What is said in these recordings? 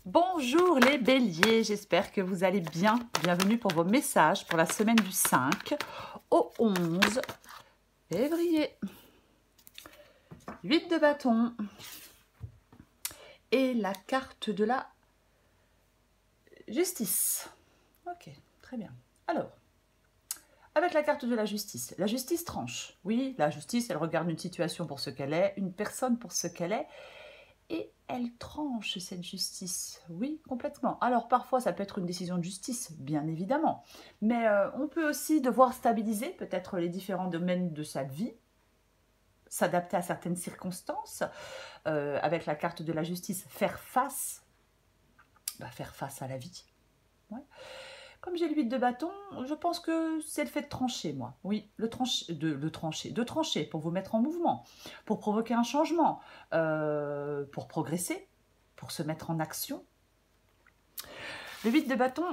Bonjour les béliers, j'espère que vous allez bien. Bienvenue pour vos messages pour la semaine du 5 au 11 février. 8 de bâton et la carte de la justice. Ok, très bien. Alors, avec la carte de la justice tranche. Oui, la justice, elle regarde une situation pour ce qu'elle est, une personne pour ce qu'elle est. Et elle tranche cette justice, oui, complètement. Alors parfois ça peut être une décision de justice, bien évidemment, mais on peut aussi devoir stabiliser peut-être les différents domaines de sa vie, s'adapter à certaines circonstances, avec la carte de la justice, faire face à la vie. Ouais. Comme j'ai le 8 de bâton, je pense que c'est le fait de trancher, moi. Oui, de trancher pour vous mettre en mouvement, pour provoquer un changement, pour progresser, pour se mettre en action. Le 8 de bâton,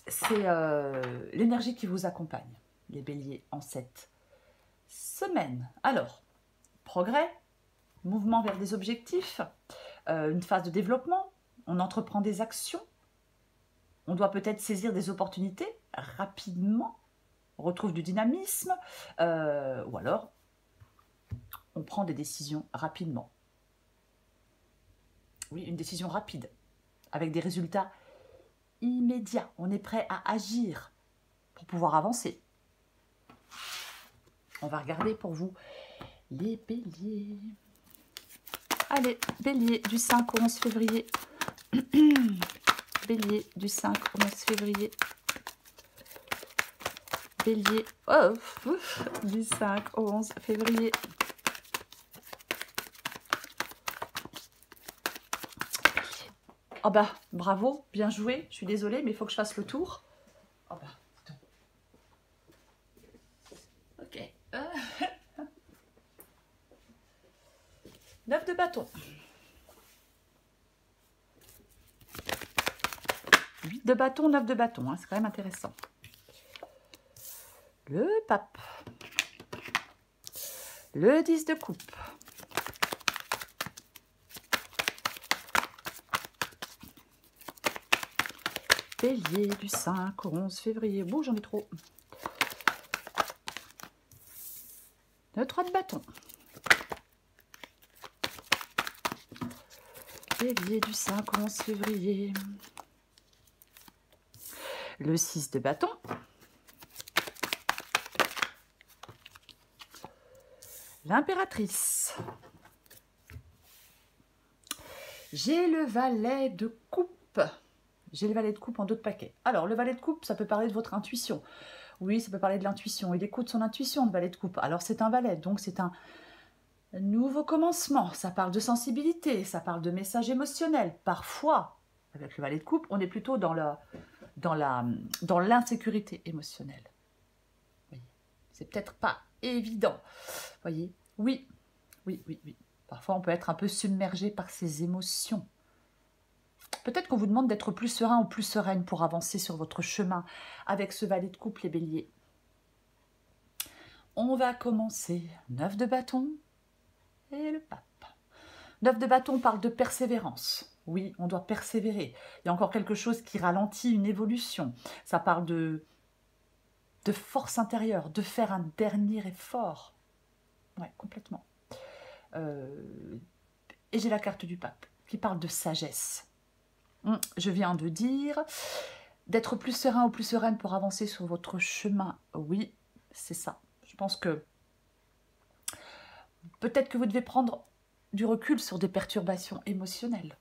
c'est l'énergie qui vous accompagne, les béliers, en cette semaine. Alors, progrès, mouvement vers des objectifs, une phase de développement, on entreprend des actions. On doit peut-être saisir des opportunités rapidement, on retrouve du dynamisme, ou alors on prend des décisions rapidement. Oui, une décision rapide, avec des résultats immédiats. On est prêt à agir pour pouvoir avancer. On va regarder pour vous les béliers. Allez, bélier du 5 au 11 février. Bélier du 5 au 11 février. Bélier du 5 au 11 février. Oh bah, bravo, bien joué. Je suis désolée, mais il faut que je fasse le tour. Oh bah, dis donc. Ok. 9 de bâton. 8 de bâton, 9 de bâton. Hein, c'est quand même intéressant. Le pape. Le 10 de coupe. Bélier du 5 au 11 février. Bon, j'en ai trop. Le 3 de bâton. Bélier du 5 au 11 février. Le 6 de bâton. L'impératrice. J'ai le valet de coupe. J'ai le valet de coupe en dos de paquet. Alors, le valet de coupe, ça peut parler de votre intuition. Oui, ça peut parler de l'intuition. Il écoute son intuition, le valet de coupe. Alors, c'est un valet, donc c'est un nouveau commencement. Ça parle de sensibilité, ça parle de message émotionnel. Parfois, avec le valet de coupe, on est plutôt dans l'insécurité émotionnelle. C'est peut-être pas évident. Voyez, oui. Parfois, on peut être un peu submergé par ses émotions. Peut-être qu'on vous demande d'être plus serein ou plus sereine pour avancer sur votre chemin avec ce valet de coupe, les béliers. On va commencer. 9 de bâton et le pape. 9 de bâton parle de persévérance. Oui, on doit persévérer. Il y a encore quelque chose qui ralentit une évolution. Ça parle de force intérieure, de faire un dernier effort. Ouais, complètement. Et j'ai la carte du pape qui parle de sagesse. Je viens de dire d'être plus serein ou plus sereine pour avancer sur votre chemin. Oui, c'est ça. Je pense que peut-être que vous devez prendre du recul sur des perturbations émotionnelles,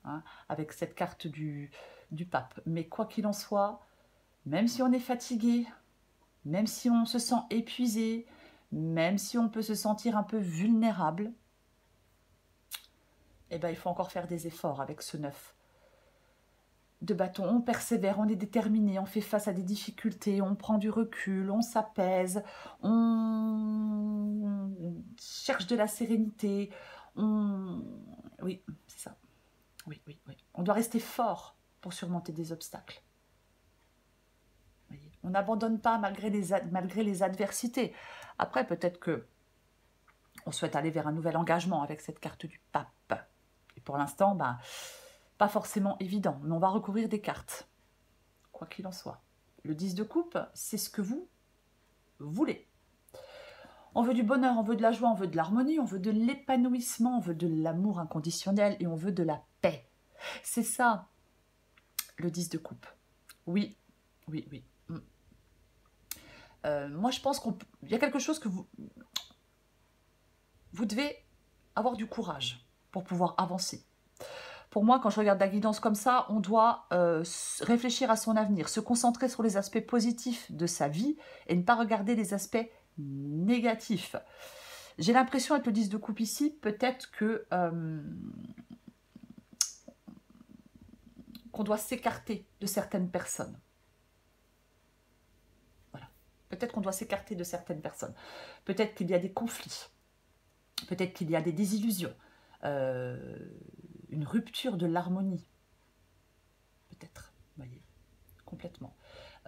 hein, avec cette carte du pape. Mais quoi qu'il en soit, même si on est fatigué, même si on se sent épuisé, même si on peut se sentir un peu vulnérable, eh ben, il faut encore faire des efforts avec ce 9 de bâton. On persévère, on est déterminé, on fait face à des difficultés, on prend du recul, on s'apaise, on cherche de la sérénité. Oui, c'est ça. Oui. On doit rester fort pour surmonter des obstacles. On n'abandonne pas malgré les adversités. Après, peut-être que on souhaite aller vers un nouvel engagement avec cette carte du pape. Et pour l'instant, Pas forcément évident, mais on va recourir des cartes, quoi qu'il en soit. Le 10 de coupe, c'est ce que vous voulez. On veut du bonheur, on veut de la joie, on veut de l'harmonie, on veut de l'épanouissement, on veut de l'amour inconditionnel et on veut de la paix. C'est ça, le 10 de coupe. Oui, oui, oui. Moi, je pense qu'il y a quelque chose que vous devez avoir du courage pour pouvoir avancer. Pour moi, quand je regarde la guidance comme ça, on doit réfléchir à son avenir, se concentrer sur les aspects positifs de sa vie et ne pas regarder les aspects négatifs. J'ai l'impression, avec le 10 de coupe ici, peut-être que qu'on doit s'écarter de certaines personnes. Voilà. Peut-être qu'on doit s'écarter de certaines personnes. Peut-être qu'il y a des conflits. Peut-être qu'il y a des désillusions. Une rupture de l'harmonie. Peut-être, vous voyez, complètement.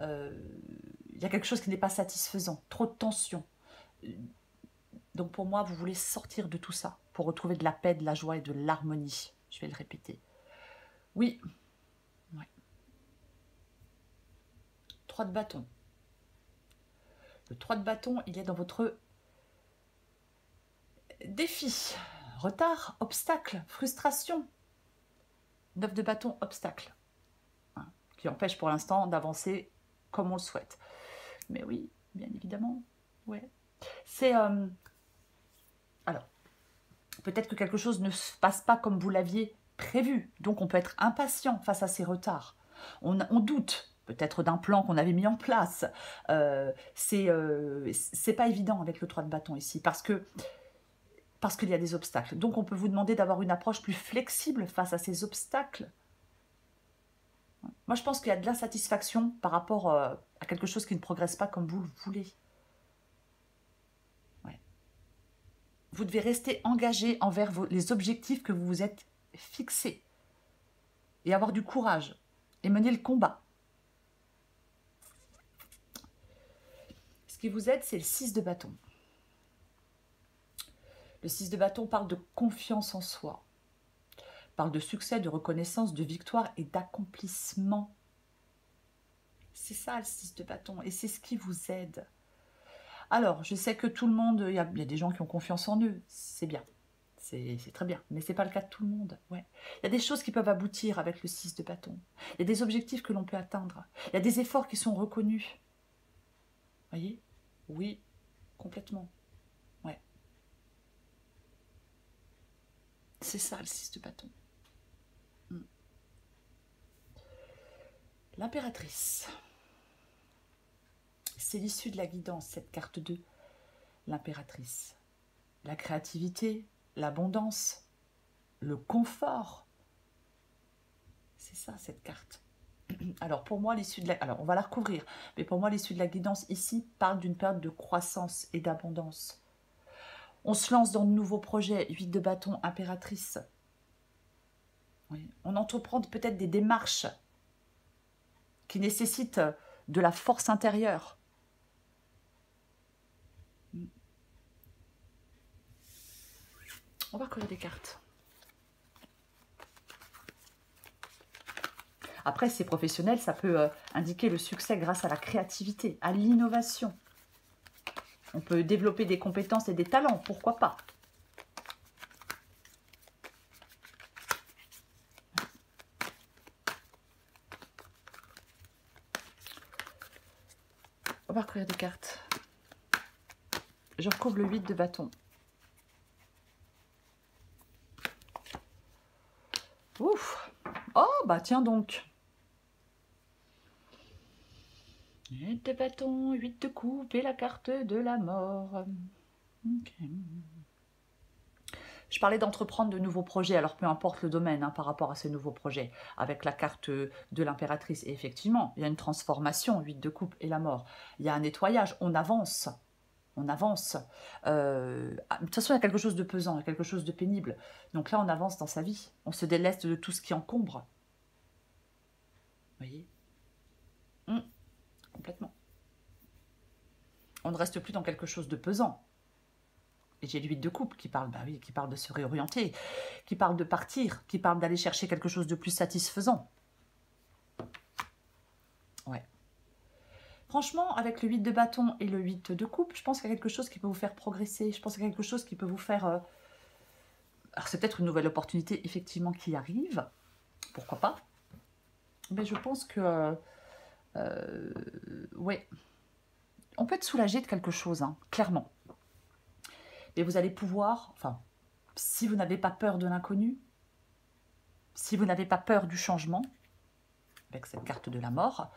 Il y a quelque chose qui n'est pas satisfaisant. Trop de tension. Donc pour moi, vous voulez sortir de tout ça pour retrouver de la paix, de la joie et de l'harmonie. Je vais le répéter. Oui. Ouais. 3 de bâton. Le 3 de bâton, il est dans votre défi. Retard, obstacle, frustration. 9 de bâton, obstacle. Hein, qui empêche pour l'instant d'avancer comme on le souhaite. Mais oui, bien évidemment. Ouais. C'est... alors, peut-être que quelque chose ne se passe pas comme vous l'aviez prévu. Donc on peut être impatient face à ces retards. On doute peut-être d'un plan qu'on avait mis en place. C'est pas évident avec le 3 de bâton ici, parce qu'il y a des obstacles. Donc on peut vous demander d'avoir une approche plus flexible face à ces obstacles. Moi je pense qu'il y a de l'insatisfaction par rapport à quelque chose qui ne progresse pas comme vous le voulez. Ouais. Vous devez rester engagé envers les objectifs que vous vous êtes fixés. Et avoir du courage. Et mener le combat. Ce qui vous aide, c'est le 6 de bâton. Le 6 de bâton parle de confiance en soi. Parle de succès, de reconnaissance, de victoire et d'accomplissement. C'est ça le 6 de bâton et c'est ce qui vous aide. Alors, je sais que tout le monde, il y a des gens qui ont confiance en eux, c'est bien. C'est très bien, mais ce n'est pas le cas de tout le monde. Ouais. Il y a des choses qui peuvent aboutir avec le 6 de bâton. Il y a des objectifs que l'on peut atteindre. Il y a des efforts qui sont reconnus. Voyez? Oui, complètement. Ouais. C'est ça le 6 de bâton. L'impératrice. C'est l'issue de la guidance, cette carte 2. L'impératrice. La créativité, l'abondance, le confort. C'est ça, cette carte. Alors, pour moi, l'issue de la... Alors, on va la recouvrir. Mais pour moi, l'issue de la guidance, ici, parle d'une période de croissance et d'abondance. On se lance dans de nouveaux projets. 8 de bâton, impératrice. Oui. On entreprend peut-être des démarches qui nécessitent de la force intérieure. On va recouvrir des cartes. Après, c'est professionnel, ça peut indiquer le succès grâce à la créativité, à l'innovation. On peut développer des compétences et des talents, pourquoi pas. On va recouvrir des cartes. Je recouvre le 8 de bâton. Ouf! Oh, bah tiens donc. 8 de bâton, 8 de coupe et la carte de la mort. Okay. Je parlais d'entreprendre de nouveaux projets, alors peu importe le domaine hein, par rapport à ces nouveaux projets, avec la carte de l'impératrice. Et effectivement, il y a une transformation, 8 de coupe et la mort. Il y a un nettoyage, on avance. On avance. De toute façon, il y a quelque chose de pesant, quelque chose de pénible. Donc là, on avance dans sa vie. On se déleste de tout ce qui encombre. Vous voyez? Complètement. On ne reste plus dans quelque chose de pesant. Et j'ai le 8 de coupe qui parle, bah oui, qui parle de se réorienter, qui parle de partir, qui parle d'aller chercher quelque chose de plus satisfaisant. Ouais. Franchement, avec le 8 de bâton et le 8 de coupe, je pense qu'il y a quelque chose qui peut vous faire progresser. Je pense qu'il y a quelque chose qui peut vous faire... Alors, c'est peut-être une nouvelle opportunité, effectivement, qui arrive. Pourquoi pas? Mais je pense que... ouais. On peut être soulagé de quelque chose, hein, clairement. Et vous allez pouvoir... Enfin, si vous n'avez pas peur de l'inconnu, si vous n'avez pas peur du changement, avec cette carte de la mort...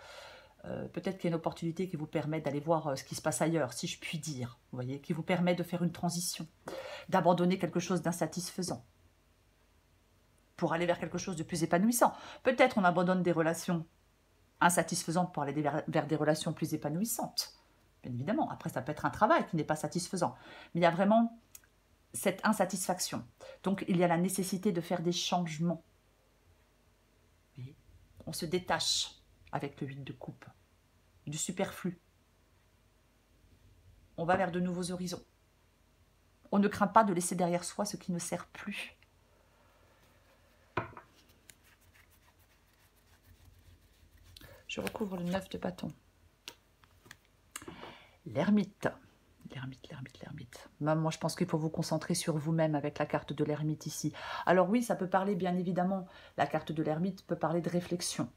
peut-être qu'il y a une opportunité qui vous permet d'aller voir ce qui se passe ailleurs, si je puis dire, vous voyez, qui vous permet de faire une transition, d'abandonner quelque chose d'insatisfaisant pour aller vers quelque chose de plus épanouissant. Peut-être on abandonne des relations insatisfaisantes pour aller vers des relations plus épanouissantes. Bien évidemment, après ça peut être un travail qui n'est pas satisfaisant, mais il y a vraiment cette insatisfaction. Donc il y a la nécessité de faire des changements. Et on se détache avec le 8 de coupe, du superflu. On va vers de nouveaux horizons. On ne craint pas de laisser derrière soi ce qui ne sert plus. Je recouvre le 9 de bâton. L'ermite. L'ermite. Moi, je pense qu'il faut vous concentrer sur vous-même avec la carte de l'ermite ici. Alors oui, ça peut parler, bien évidemment, la carte de l'ermite peut parler de réflexion.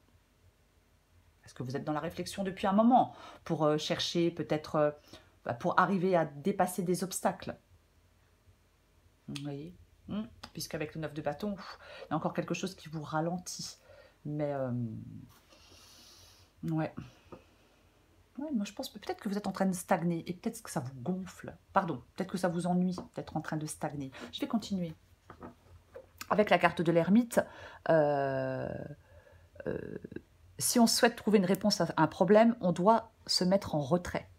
Est-ce que vous êtes dans la réflexion depuis un moment pour chercher peut-être, pour arriver à dépasser des obstacles? Vous voyez, puisqu'avec le 9 de bâton, il y a encore quelque chose qui vous ralentit. Mais, ouais. Ouais, moi je pense peut-être que vous êtes en train de stagner et peut-être que ça vous gonfle. Pardon, peut-être que ça vous ennuie d'être en train de stagner. Je vais continuer. Avec la carte de l'ermite, si on souhaite trouver une réponse à un problème, on doit se mettre en retrait.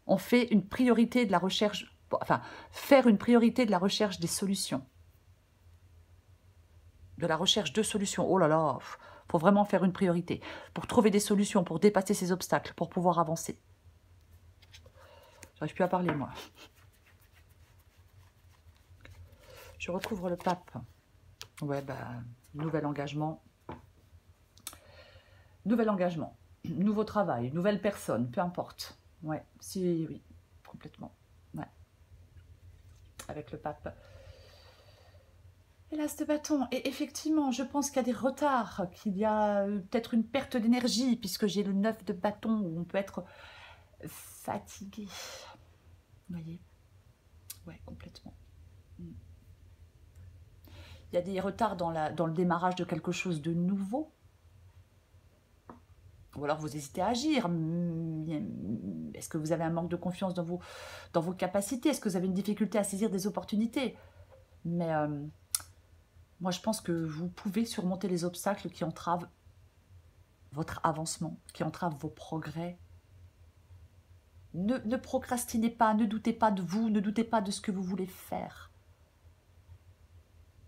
On fait une priorité de la recherche, enfin, faire une priorité de la recherche des solutions. De la recherche de solutions. Oh là là, faut vraiment faire une priorité. Pour trouver des solutions, pour dépasser ces obstacles, pour pouvoir avancer. J'arrive plus à parler, moi. Je recouvre le pape. Ouais, bah, nouvel engagement. Nouvel engagement. Nouveau travail, nouvelle personne, peu importe. Ouais, si, oui, complètement. Ouais. Avec le pape. Et l'as de bâton. Et effectivement, je pense qu'il y a des retards, qu'il y a peut-être une perte d'énergie, puisque j'ai le 9 de bâton, où on peut être fatigué. Vous voyez? Ouais, complètement. Il y a des retards dans le démarrage de quelque chose de nouveau. Ou alors vous hésitez à agir. Est-ce que vous avez un manque de confiance dans vos capacités? Est-ce que vous avez une difficulté à saisir des opportunités? Mais moi, je pense que vous pouvez surmonter les obstacles qui entravent votre avancement, qui entravent vos progrès. Ne procrastinez pas, ne doutez pas de vous, ne doutez pas de ce que vous voulez faire.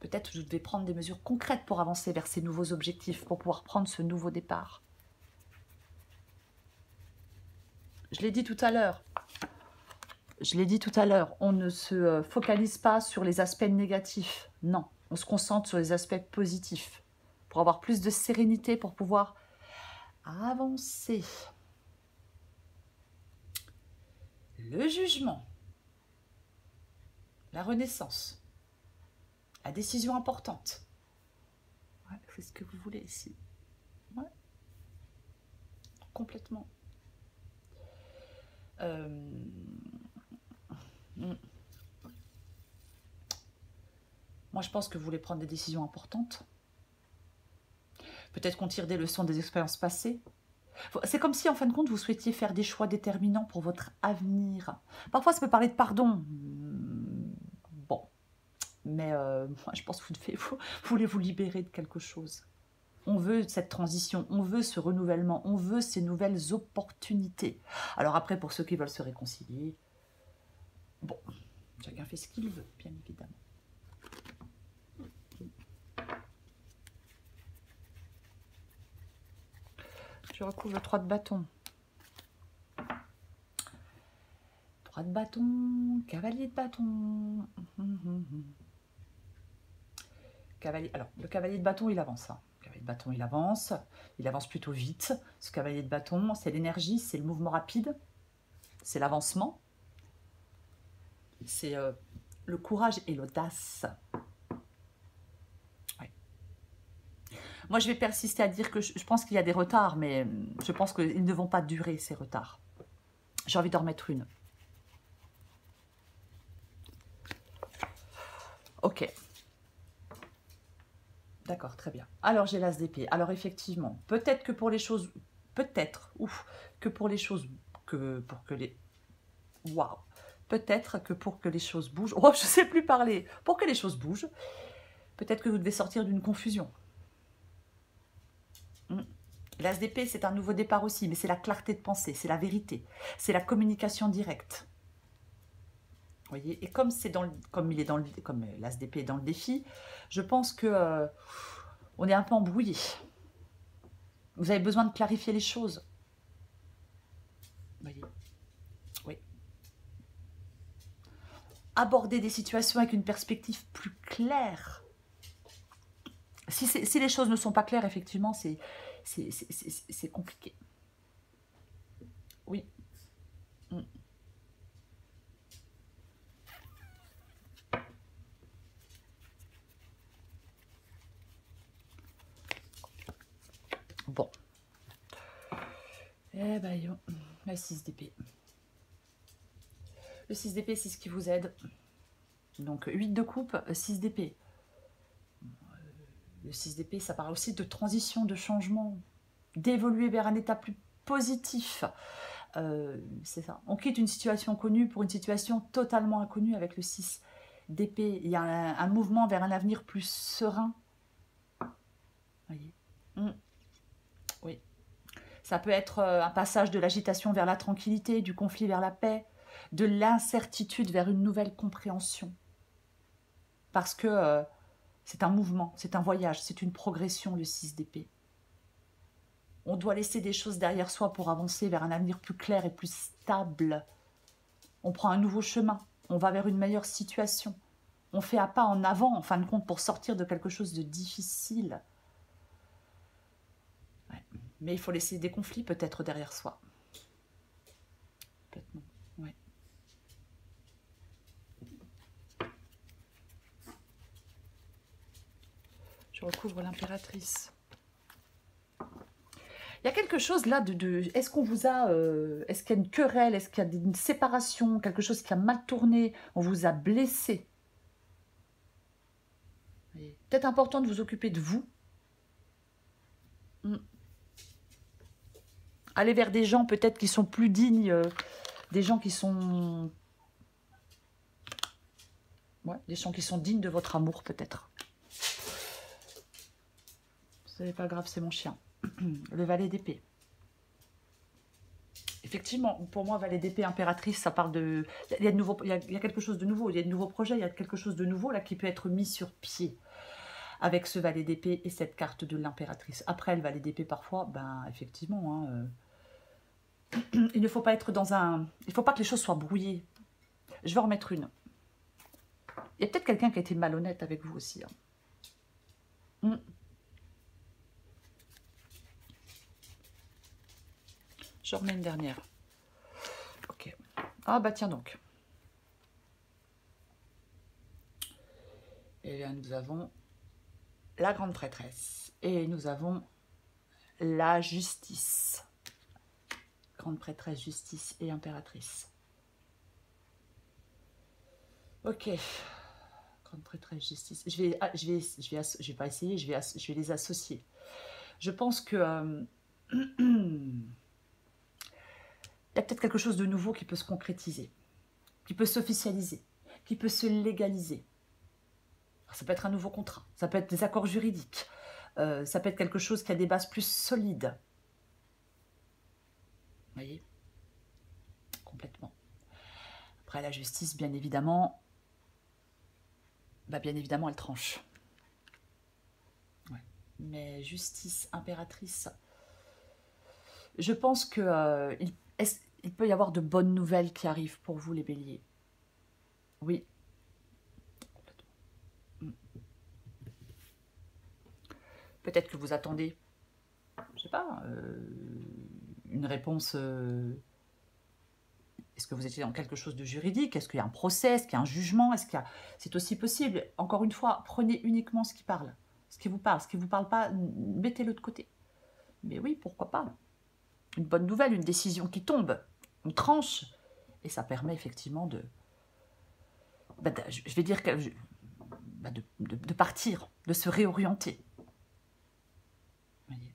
Peut-être que vous devez prendre des mesures concrètes pour avancer vers ces nouveaux objectifs, pour pouvoir prendre ce nouveau départ. Je l'ai dit tout à l'heure. On ne se focalise pas sur les aspects négatifs. Non, on se concentre sur les aspects positifs pour avoir plus de sérénité, pour pouvoir avancer. Le jugement, la renaissance, la décision importante. Ouais, c'est ce que vous voulez ici. Ouais. Complètement. Moi, je pense que vous voulez prendre des décisions importantes. Peut-être qu'on tire des leçons des expériences passées. C'est comme si, en fin de compte, vous souhaitiez faire des choix déterminants pour votre avenir. Parfois, ça peut parler de pardon. Bon. Mais moi, je pense que vous voulez vous libérer de quelque chose. On veut cette transition, on veut ce renouvellement, on veut ces nouvelles opportunités. Alors après, pour ceux qui veulent se réconcilier, bon, chacun fait ce qu'il veut, bien évidemment. Je recouvre le 3 de bâton. 3 Roi de bâton, cavalier de bâton. Cavalier. Alors, le cavalier de bâton, il avance. Hein. Le cavalier de bâton, il avance plutôt vite. Ce cavalier de bâton, c'est l'énergie, c'est le mouvement rapide, c'est l'avancement, c'est le courage et l'audace. Ouais. Moi, je vais persister à dire que je pense qu'il y a des retards, mais je pense qu'ils ne vont pas durer, ces retards. J'ai envie d'en remettre une. Ok. D'accord, très bien. Alors, j'ai l'as d'épée. Alors, effectivement, peut-être que pour les choses... Peut-être, ouf, que pour les choses... pour que les... Waouh. Peut-être que pour que les choses bougent... Oh, je ne sais plus parler. Pour que les choses bougent, peut-être que vous devez sortir d'une confusion. L'as d'épée, c'est un nouveau départ aussi, mais c'est la clarté de pensée, c'est la vérité, c'est la communication directe. Vous voyez, et comme comme l'as d'épée est dans le défi, je pense que on est un peu embrouillé. Vous avez besoin de clarifier les choses. Vous voyez, oui. Aborder des situations avec une perspective plus claire. Si les choses ne sont pas claires, effectivement, c'est compliqué. Oui. Bon. Eh ben, la 6 d'épée. Le 6 d'épée, c'est ce qui vous aide. Donc, 8 de coupe, 6 d'épée. Le 6 d'épée, ça parle aussi de transition, de changement, d'évoluer vers un état plus positif. C'est ça. On quitte une situation connue pour une situation totalement inconnue avec le 6 d'épée. Il y a un mouvement vers un avenir plus serein. Voyez. Oui. Ça peut être un passage de l'agitation vers la tranquillité, du conflit vers la paix, de l'incertitude vers une nouvelle compréhension. Parce que c'est un mouvement, c'est un voyage, c'est une progression, le 6 d'épée. On doit laisser des choses derrière soi pour avancer vers un avenir plus clair et plus stable. On prend un nouveau chemin, on va vers une meilleure situation. On fait un pas en avant, en fin de compte, pour sortir de quelque chose de difficile. Ouais. Mais il faut laisser des conflits peut-être derrière soi. Peut-être non. Ouais. Je recouvre l'impératrice. Il y a quelque chose là est-ce qu'on vous a... est-ce qu'il y a une querelle? Est-ce qu'il y a une séparation? Quelque chose qui a mal tourné? On vous a blessé? Peut-être important de vous occuper de vous. Aller vers des gens peut-être qui sont plus dignes, des gens qui sont... Ouais, des gens qui sont dignes de votre amour peut-être. C'est pas grave, c'est mon chien. Le valet d'épée. Effectivement, pour moi, valet d'épée, impératrice, ça parle de... Il y a quelque chose de nouveau, il y a de nouveaux projets, il y a quelque chose de nouveau là qui peut être mis sur pied avec ce valet d'épée et cette carte de l'impératrice. Après, le valet d'épée, parfois, ben, effectivement, il ne faut pas être dans un... Il ne faut pas que les choses soient brouillées. Je vais en remettre une. Il y a peut-être quelqu'un qui a été malhonnête avec vous aussi. Hein. Je remets une dernière. Ok. Ah bah tiens donc. Et là, nous avons la grande prêtresse. Et nous avons la justice. Grande prêtresse, justice et impératrice. Ok. Grande prêtresse, justice. Je vais pas essayer, je vais les associer. Je pense que... il y a peut-être quelque chose de nouveau qui peut se concrétiser, qui peut s'officialiser, qui peut se légaliser. Ça peut être un nouveau contrat, ça peut être des accords juridiques, ça peut être quelque chose qui a des bases plus solides. Vous voyez? Complètement. Après, la justice, bien évidemment, elle tranche. Ouais. Mais justice, impératrice, je pense que il peut y avoir de bonnes nouvelles qui arrivent pour vous, les béliers. Oui. Peut-être que vous attendez, je sais pas, une réponse. Est-ce que vous étiez dans quelque chose de juridique? Est-ce qu'il y a un procès? Est-ce qu'il y a un jugement? Est-ce qu'il y a... C'est aussi possible. Encore une fois, prenez uniquement ce qui parle. Ce qui vous parle. Ce qui ne vous parle pas, mettez-le de côté. Mais oui, pourquoi pas? Une bonne nouvelle, une décision qui tombe, une tranche. Et ça permet effectivement de... je vais dire que... de partir, de se réorienter. Vous voyez?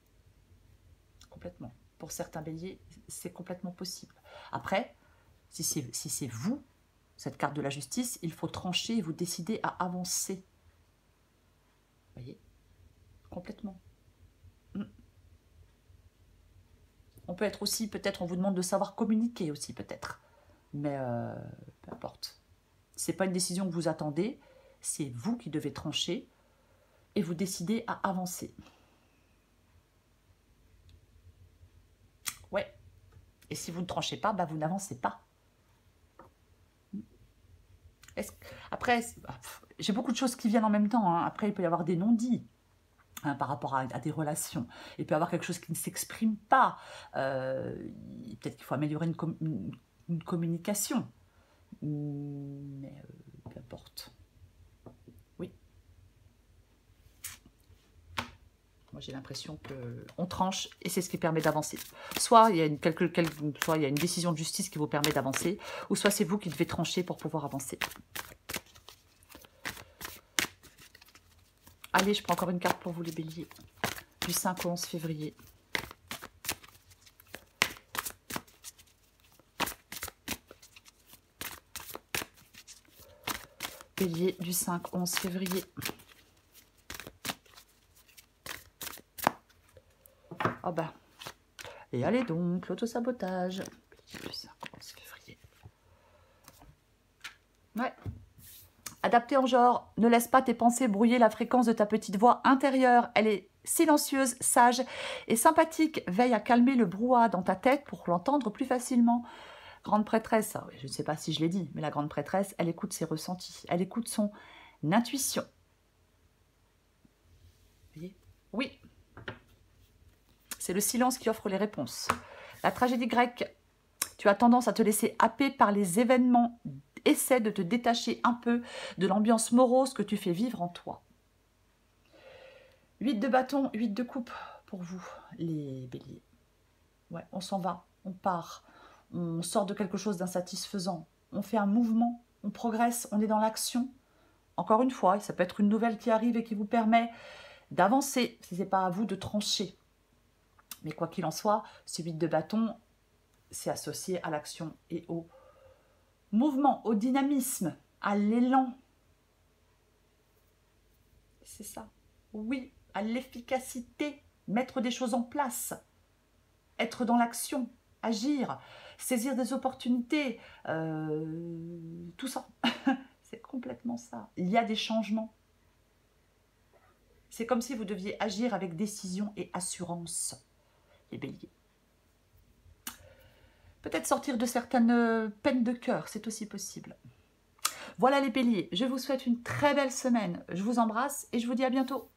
Complètement. Pour certains béliers, c'est complètement possible. Après, si c'est vous, cette carte de la justice, il faut trancher et vous décider à avancer. Vous voyez? Complètement. On peut être aussi, peut-être, on vous demande de savoir communiquer aussi, peut-être. Mais peu importe. Ce n'est pas une décision que vous attendez, c'est vous qui devez trancher et vous décider à avancer. Ouais. Et si vous ne tranchez pas, bah vous n'avancez pas. Après, j'ai beaucoup de choses qui viennent en même temps. Hein. Après, il peut y avoir des non-dits. Hein, par rapport à des relations. Il peut y avoir quelque chose qui ne s'exprime pas. Peut-être qu'il faut améliorer une communication. Mais peu importe. Oui. Moi, j'ai l'impression qu'on tranche et c'est ce qui permet d'avancer. Soit il y a soit il y a une décision de justice qui vous permet d'avancer, ou soit c'est vous qui devez trancher pour pouvoir avancer. Allez, je prends encore une carte pour vous les béliers. Du 5 au 11 février. Bélier du 5 au 11 février. Oh bah. Et allez donc, l'autosabotage. Bélier du 5 au 11 février. Ouais. Adapté en genre, ne laisse pas tes pensées brouiller la fréquence de ta petite voix intérieure. Elle est silencieuse, sage et sympathique. Veille à calmer le brouhaha dans ta tête pour l'entendre plus facilement. Grande prêtresse, je ne sais pas si je l'ai dit, mais la grande prêtresse, elle écoute ses ressentis. Elle écoute son intuition. Vous voyez? Oui. C'est le silence qui offre les réponses. La tragédie grecque, tu as tendance à te laisser happer par les événements. Essaie de te détacher un peu de l'ambiance morose que tu fais vivre en toi. 8 de bâton, 8 de coupe pour vous, les béliers. Ouais, on s'en va, on part, on sort de quelque chose d'insatisfaisant, on fait un mouvement, on progresse, on est dans l'action. Encore une fois, ça peut être une nouvelle qui arrive et qui vous permet d'avancer, si ce n'est pas à vous de trancher. Mais quoi qu'il en soit, ce 8 de bâton, c'est associé à l'action et au mouvement, au dynamisme, à l'élan. C'est ça. Oui, à l'efficacité, mettre des choses en place, être dans l'action, agir, saisir des opportunités, tout ça. C'est complètement ça. Il y a des changements. C'est comme si vous deviez agir avec décision et assurance, les béliers. Peut-être sortir de certaines peines de cœur, c'est aussi possible. Voilà les béliers, je vous souhaite une très belle semaine. Je vous embrasse et je vous dis à bientôt.